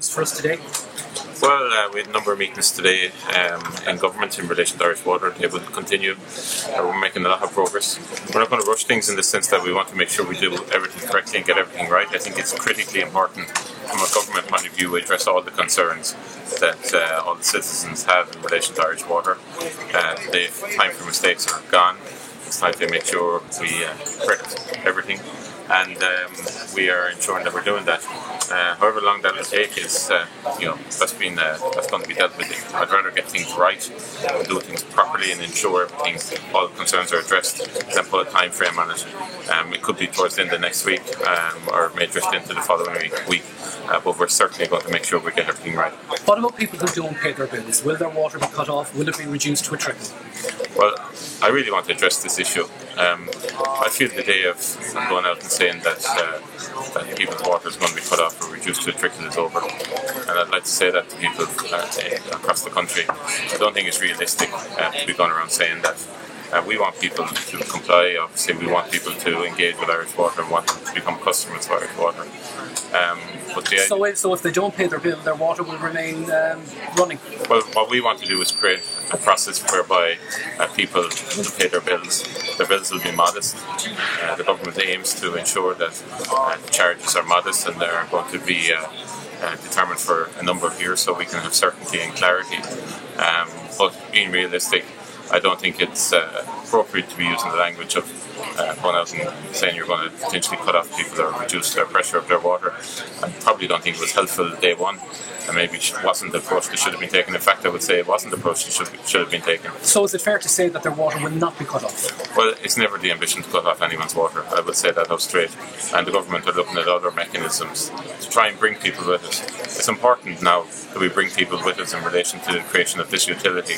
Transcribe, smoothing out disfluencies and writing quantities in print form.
focus for us today? Well, we had a number of meetings today in government in relation to Irish Water. They will continue. We're making a lot of progress. We're not going to rush things in the sense that we want to make sure we do everything correctly and get everything right. I think it's critically important from a government point of view we address all the concerns that all the citizens have in relation to Irish Water. The time for mistakes are gone. It's time to make sure we correct everything, and we are ensuring that we're doing that. However long that will take is, that's going to be dealt with. I'd rather get things right, and do things properly, and ensure all the concerns are addressed, than put a time frame on it. It could be towards the end of next week, or may drift into the following week. But we're certainly going to make sure we get everything right. What about people who don't pay their bills? Will their water be cut off? Will it be reduced to a trickle? Well, I really want to address this issue. I feel the day of going out and saying that people's water is going to be cut off or reduced to a trickle is over. And I'd like to say that to people across the country. I don't think it's realistic to be going around saying that. We want people to comply. Obviously, we want people to engage with Irish Water and want them to become customers of Irish Water. So if they don't pay their bill, their water will remain running? Well, what we want to do is create a process whereby people will pay their bills. Their bills will be modest. The government aims to ensure that the charges are modest, and they're going to be determined for a number of years so we can have certainty and clarity. But being realistic, I don't think it's appropriate to be using the language of going out and saying you're going to potentially cut off people or reduce their pressure of their water. I probably don't think it was helpful day one, and maybe it wasn't the approach that should have been taken. In fact, I would say it wasn't the approach that should have been taken. So is it fair to say that their water will not be cut off? Well, it's never the ambition to cut off anyone's water. I would say that up straight. And the government are looking at other mechanisms to try and bring people with us. It's important now that we bring people with us in relation to the creation of this utility.